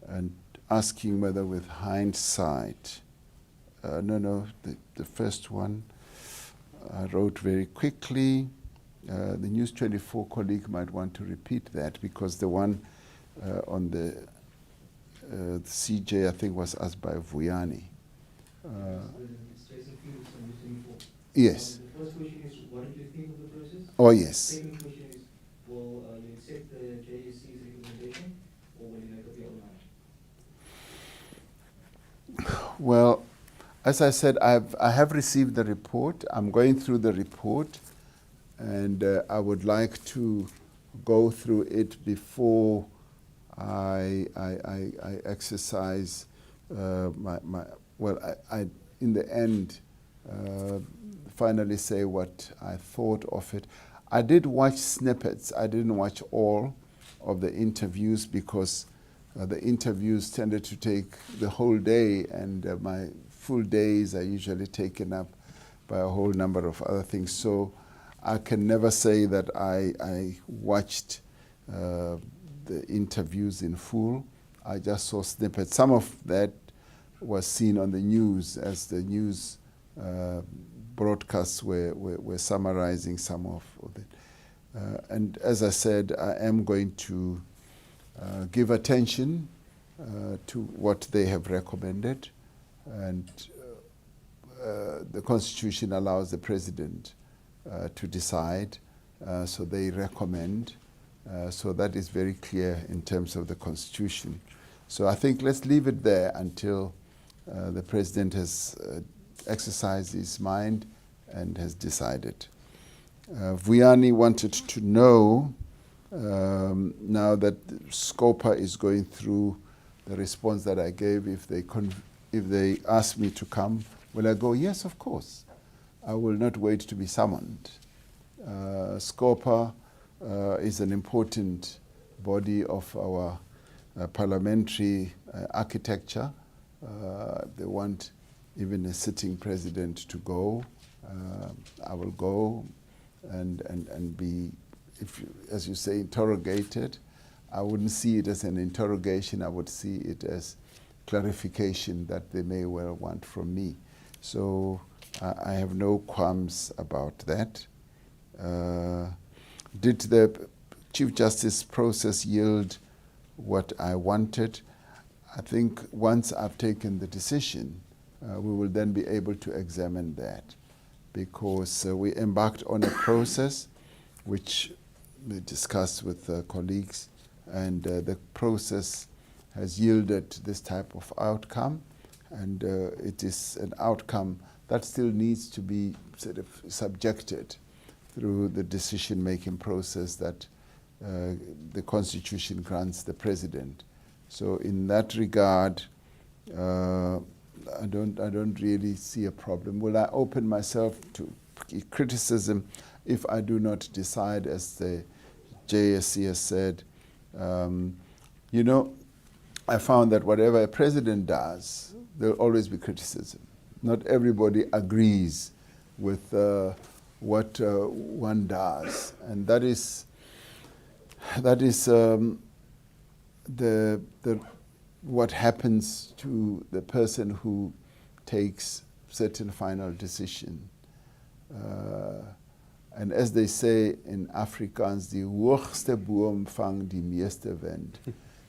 and asking whether with hindsight, the first one I wrote very quickly. The News 24 colleague might want to repeat that, because the one on the CJ, I think, was asked by Vuyani. It's Jason Yes. The first question is, what did you think of the process? Oh, yes. Second question is, will you accept the JSC's recommendation, or will you make up your own mind? Well, as I said, I have received the report. I'm going through the report, and I would like to go through it before I exercise I in the end finally say what I thought of it. I did watch snippets. I didn't watch all of the interviews because the interviews tended to take the whole day, and my full days are usually taken up by a whole number of other things. So I can never say that I watched the interviews in full. I just saw snippets. Some of that was seen on the news as the news broadcasts were summarizing some of it. And as I said, I am going to give attention to what they have recommended. And the Constitution allows the President to decide, so they recommend. So that is very clear in terms of the Constitution. So I think let's leave it there until the President has exercised his mind and has decided. Vuyani wanted to know, now that SCOPA is going through the response that I gave, if they ask me to come, will I go? Yes, of course. I will not wait to be summoned. SCOPA is an important body of our parliamentary architecture. They want even a sitting president to go. I will go and be, as you say, interrogated. I wouldn't see it as an interrogation. I would see it as clarification that they may well want from me. So I have no qualms about that. Did the Chief Justice process yield what I wanted? I think once I've taken the decision, we will then be able to examine that, because we embarked on a process which we discussed with colleagues, and the process has yielded this type of outcome, and it is an outcome that still needs to be sort of subjected through the decision-making process that the Constitution grants the President. So in that regard, I don't really see a problem. Will I open myself to criticism if I do not decide, as the JSC has said? You know, I found that whatever a president does, there will always be criticism. Not everybody agrees with what one does, and that is what happens to the person who takes certain final decision. And as they say in Afrikaans, die hoogste boom vang die meeste wind.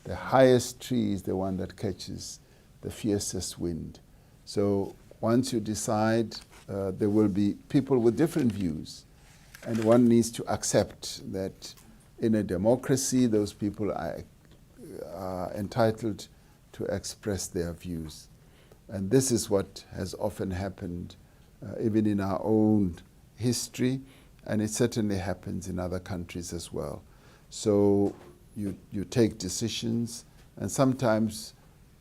The highest tree is the one that catches the fiercest wind. So once you decide, there will be people with different views, and one needs to accept that in a democracy, those people are entitled to express their views. And this is what has often happened, even in our own history, and it certainly happens in other countries as well. So you take decisions, and sometimes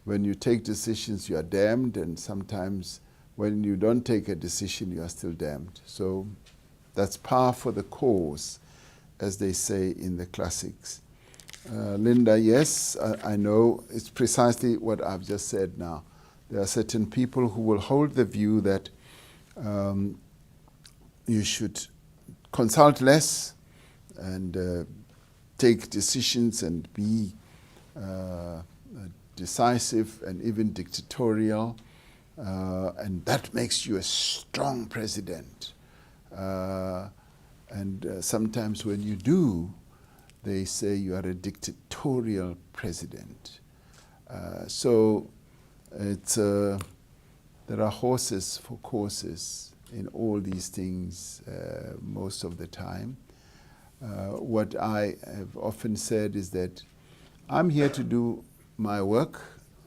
when you take decisions, you are damned, and sometimes when you don't take a decision, you are still damned. So that's par for the course, as they say in the classics. Linda, yes, I know it's precisely what I've just said now. There are certain people who will hold the view that you should consult less and take decisions and be decisive and even dictatorial, and that makes you a strong president. And sometimes when you do, they say you are a dictatorial president. So it's there are horses for courses in all these things most of the time. What I have often said is that I'm here to do my work,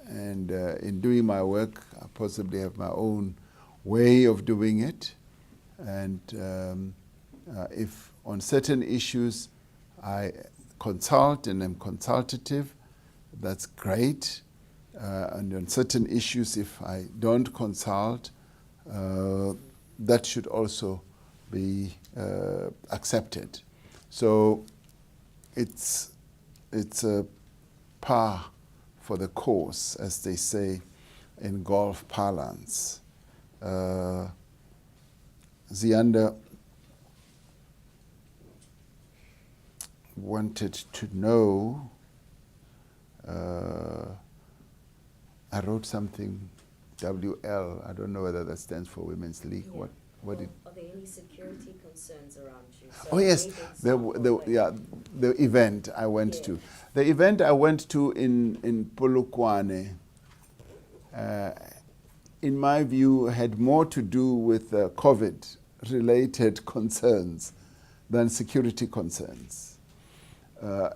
and in doing my work, I possibly have my own way of doing it. And if on certain issues I consult and am consultative, that's great. And on certain issues, if I don't consult, that should also be accepted. So it's a par for the course, as they say in golf parlance. Zianda wanted to know, I wrote something, WL, I don't know whether that stands for Women's League. Yeah. What did? Are there any security concerns around you? So Oh yes, the event I went to. The event I went to in Polokwane, in my view, had more to do with COVID-related concerns than security concerns.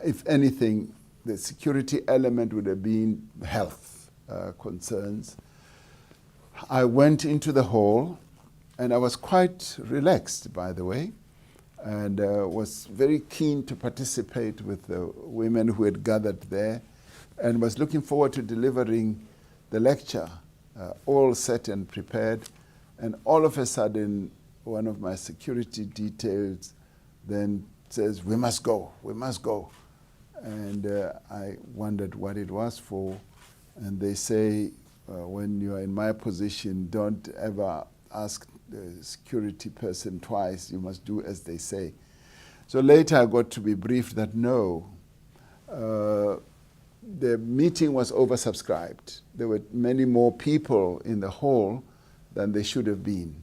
If anything, the security element would have been health concerns. I went into the hall, and I was quite relaxed, by the way, and was very keen to participate with the women who had gathered there, and was looking forward to delivering the lecture, all set and prepared. And all of a sudden, one of my security details then says, "We must go, we must go." And I wondered what it was for. And they say, when you are in my position, don't ever ask the security person twice. You must do as they say. So later I got to be briefed that no, the meeting was oversubscribed. There were many more people in the hall than there should have been.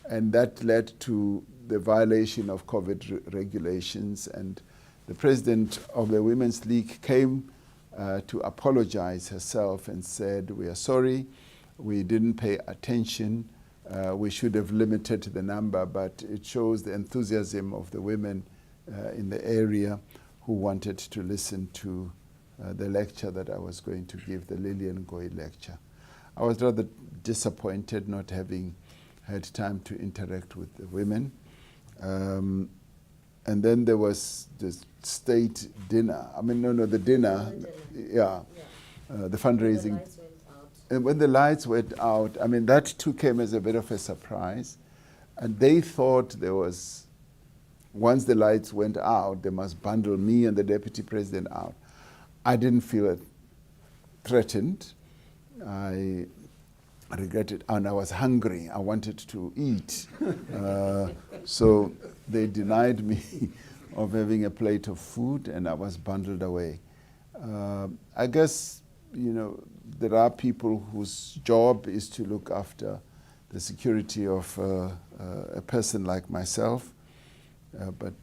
And that led to the violation of COVID regulations. And the president of the Women's League came to apologize herself and said, "We are sorry, we didn't pay attention. We should have limited the number," but it shows the enthusiasm of the women in the area who wanted to listen to the lecture that I was going to give, the Lillian Goy lecture. I was rather disappointed not having had time to interact with the women. And then there was the state dinner. The dinner. The fundraising. And when the lights went out, that too came as a bit of a surprise. And they thought there was, once the lights went out, they must bundle me and the deputy president out. I didn't feel threatened. I regretted, and I was hungry. I wanted to eat. So they denied me of having a plate of food, and I was bundled away. I guess, there are people whose job is to look after the security of a person like myself, but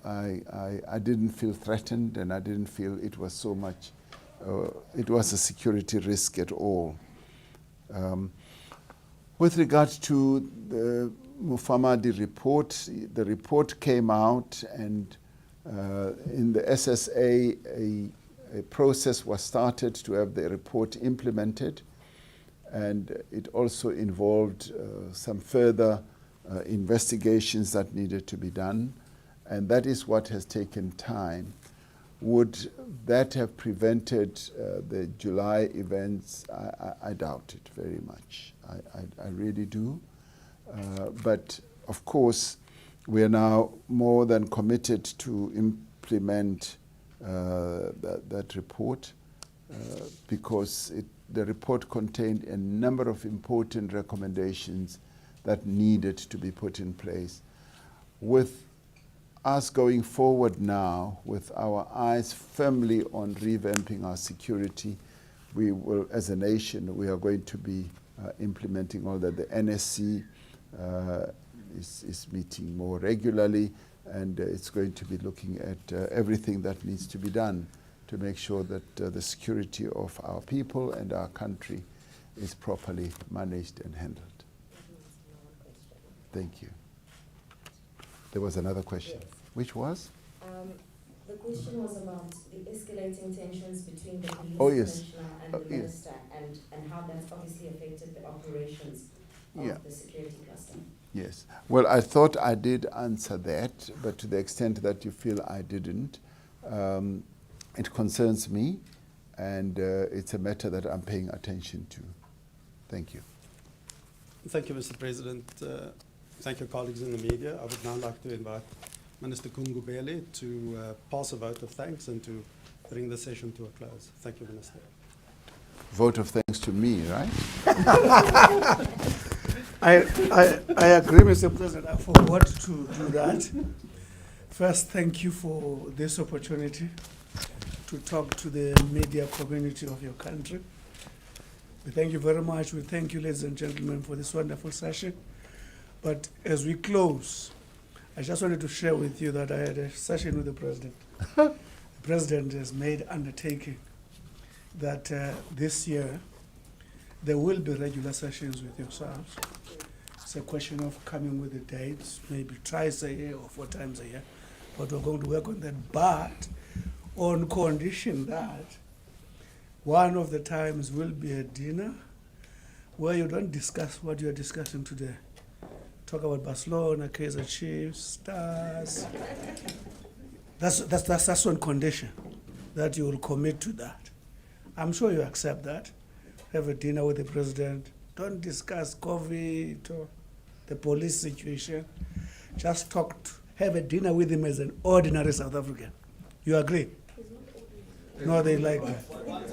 I didn't feel threatened, and I didn't feel it was so much, it was a security risk at all. With regard to the Mufamadi report, the report came out, and in the SSA, a process was started to have the report implemented, and it also involved some further investigations that needed to be done, and that is what has taken time. Would that have prevented the July events? I doubt it very much. I really do. But of course, we are now more than committed to implement that report because the report contained a number of important recommendations that needed to be put in place. With us going forward now, with our eyes firmly on revamping our security, we will, as a nation, we are going to be implementing all that. The NSC is meeting more regularly, and it's going to be looking at everything that needs to be done to make sure that the security of our people and our country is properly managed and handled. Thank you. There was another question. Yes. Which was? The question was about the escalating tensions between the police Oh, yes. commissioner and the Yes. minister, and how that's obviously affected the operations of Yeah. the security cluster. Yes. Well, I thought I did answer that, but to the extent that you feel I didn't, it concerns me, and it's a matter that I'm paying attention to. Thank you. Thank you, Mr. President. Thank you, colleagues in the media. I would now like to invite Minister Kungubele to pass a vote of thanks and to bring the session to a close. Thank you, Minister. Vote of thanks to me, right? I agree, Mr. President. I forgot to do that. First, thank you for this opportunity to talk to the media community of your country. We thank you very much. We thank you, ladies and gentlemen, for this wonderful session. But as we close, I just wanted to share with you that I had a session with the President. The President has made undertaking that this year there will be regular sessions with yourselves. It's a question of coming with the dates, maybe twice a year or 4 times a year. But we're going to work on that. But on condition that one of the times will be a dinner where you don't discuss what you're discussing today. Talk about Barcelona, Kaizer Chiefs, Stars. That's one condition, that you will commit to that. I'm sure you accept that. Have a dinner with the President. Don't discuss COVID or the police situation. Just have a dinner with him as an ordinary South African. You agree? No, they like that.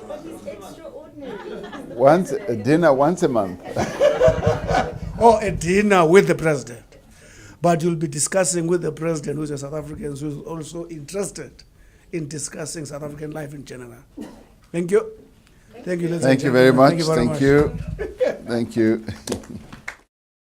But he's extraordinary. A dinner once a month. Or a dinner with the President. But you'll be discussing with the President, who's a South African, who's also interested in discussing South African life in general. Thank you. Thank you, ladies and Thank you very gentlemen. much. Thank you very much. Thank you. Thank you.